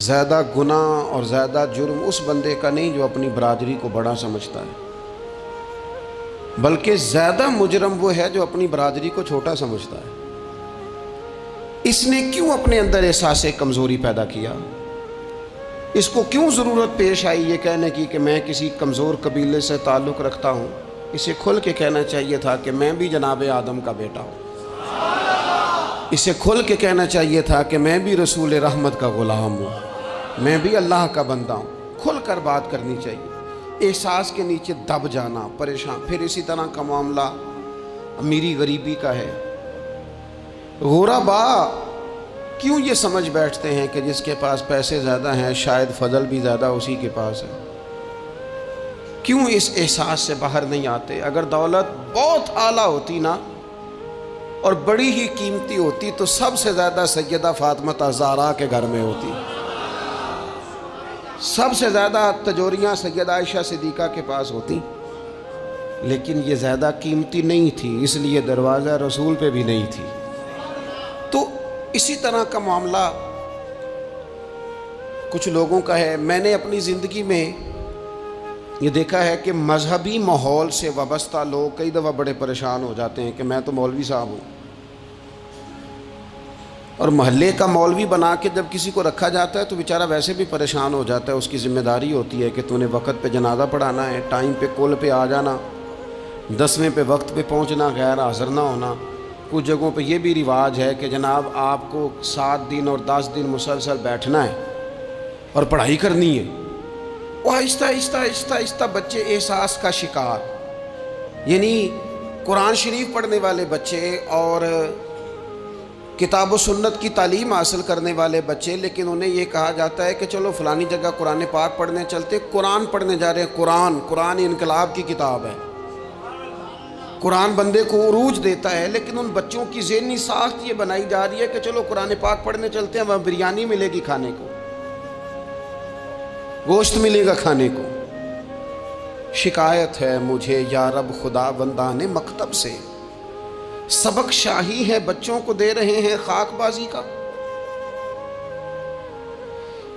ज़्यादा गुनाह और ज़्यादा जुर्म उस बंदे का नहीं जो अपनी बरादरी को बड़ा समझता है, बल्कि ज़्यादा मुजरम वो है जो अपनी बरादरी को छोटा समझता है। इसने क्यों अपने अंदर एहसास कमज़ोरी पैदा किया? इसको क्यों ज़रूरत पेश आई ये कहने की कि मैं किसी कमज़ोर कबीले से ताल्लुक़ रखता हूँ? इसे खुल के कहना चाहिए था कि मैं भी जनाब आदम का बेटा हूँ। इसे खुल के कहना चाहिए था कि मैं भी रसूल रहमत का ग़ुलाम हूँ, मैं भी अल्लाह का बंदा हूँ। खुल कर बात करनी चाहिए। एहसास के नीचे दब जाना, परेशान। फिर इसी तरह का मामला अमीरी गरीबी का है। गुरबा क्यों ये समझ बैठते हैं कि जिसके पास पैसे ज़्यादा हैं शायद फजल भी ज़्यादा उसी के पास है? क्यों इस एहसास से बाहर नहीं आते? अगर दौलत बहुत आला होती ना और बड़ी ही कीमती होती तो सबसे ज़्यादा सैयदा फातिमा ज़हरा के घर में होती, सबसे ज़्यादा तजोरियाँ सैयदा आयशा सिद्दीक़ा के पास होती। लेकिन ये ज़्यादा कीमती नहीं थी, इसलिए दरवाज़ा रसूल पे भी नहीं थी। तो इसी तरह का मामला कुछ लोगों का है। मैंने अपनी ज़िंदगी में ये देखा है कि मजहबी माहौल से वाबस्ता लोग कई दफ़ा बड़े परेशान हो जाते हैं कि मैं तो मौलवी साहब हूँ, और महल्ले का मौलवी बना के जब किसी को रखा जाता है तो बेचारा वैसे भी परेशान हो जाता है। उसकी ज़िम्मेदारी होती है कि तूने वक्त पे जनाजा पढ़ाना है, टाइम पे कुल पे आ जाना, 10वें पे वक्त पे पहुँचना, गैर हाज़िर ना होना। कुछ जगहों पे ये भी रिवाज है कि जनाब आपको 7 दिन और 10 दिन मुसलसल बैठना है और पढ़ाई करनी है। वो आहिस्ता आहिस्ता आहिस्ता आहिस्ता बच्चे एहसास का शिकार, यानी कुरान शरीफ पढ़ने वाले बच्चे और किताब व सुन्नत की तालीम हासिल करने वाले बच्चे, लेकिन उन्हें ये कहा जाता है कि चलो फ़लानी जगह कुरान पाक पढ़ने चलते, कुरान पढ़ने जा रहे हैं। कुरान इनकलाब की किताब है। कुरान बंदे को उरूज देता है, लेकिन उन बच्चों की ज़हनी साख्त ये बनाई जा रही है कि चलो कुरान पाक पढ़ने चलते हैं, वहाँ बिरयानी मिलेगी खाने को, गोश्त मिलेगा खाने को। शिकायत है मुझे या रब खुदा बंदाने मकतब से, सबक शाही है बच्चों को दे रहे हैं खाकबाजी का।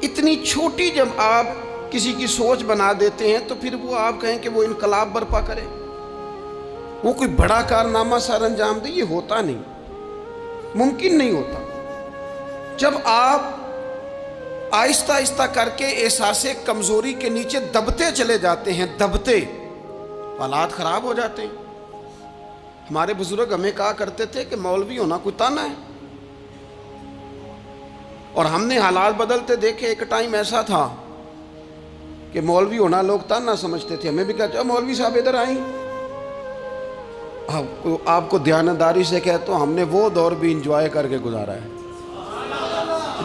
इतनी छोटी जब आप किसी की सोच बना देते हैं तो फिर वो आप कहें कि वो इनकलाब बर्पा करे, वो कोई बड़ा कारनामा सर अंजाम दे, ये होता नहीं, मुमकिन नहीं होता। जब आप आहिस्ता आहिस्ता करके एहसास कमज़ोरी के नीचे दबते चले जाते हैं, दबते, हालात ख़राब हो जाते हैं। हमारे बुजुर्ग हमें कहा करते थे कि मौलवी होना कोई ताना है, और हमने हालात बदलते देखे। एक टाइम ऐसा था कि मौलवी होना लोग ताना समझते थे। हमें भी कहते मौलवी साहब इधर आई, आपको ध्यानदारी से कहते हो हमने वो दौर भी इंजॉय करके गुजारा है।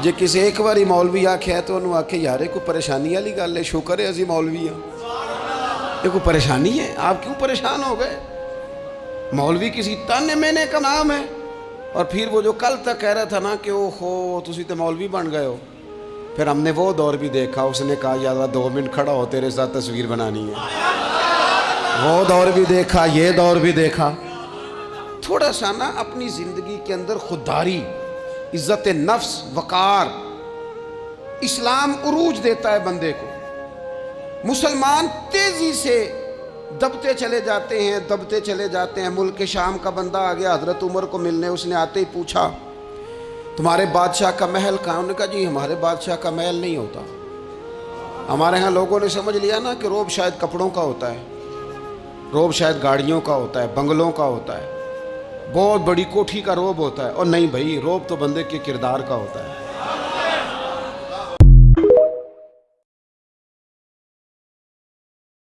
जे किसी एक बारी मौलवी आखे तो उन्होंने आखे यार कोई परेशानी वाली गल है, शुक्र है असी मौलवी हाँ, ये कोई परेशानी है, आप क्यों परेशान हो गए? मौलवी किसी ताने मैंने का नाम है। और फिर वो जो कल तक कह रहा था ना कि ओहो तुसी तो मौलवी बन गए हो, फिर हमने वो दौर भी देखा। उसने कहा यार 2 मिनट खड़ा हो, तेरे साथ तस्वीर बनानी है। वो दौर भी देखा, ये दौर भी देखा। थोड़ा सा ना अपनी ज़िंदगी के अंदर खुददारी, इज़्ज़त नफ्स, वक़ार, इस्लाम उरूज देता है बंदे को। मुसलमान तेज़ी से दबते चले जाते हैं, दबते चले जाते हैं। मुल्क के शाम का बंदा आ गया हज़रत उमर को मिलने, उसने आते ही पूछा तुम्हारे बादशाह का महल कहाँ? उन्होंने कहा जी हमारे बादशाह का महल नहीं होता। हमारे यहाँ लोगों ने समझ लिया ना कि रोब शायद कपड़ों का होता है, रोब शायद गाड़ियों का होता है, बंगलों का होता है, बहुत बड़ी कोठी का रोब होता है। और नहीं भाई, रोब तो बंदे के किरदार का होता है।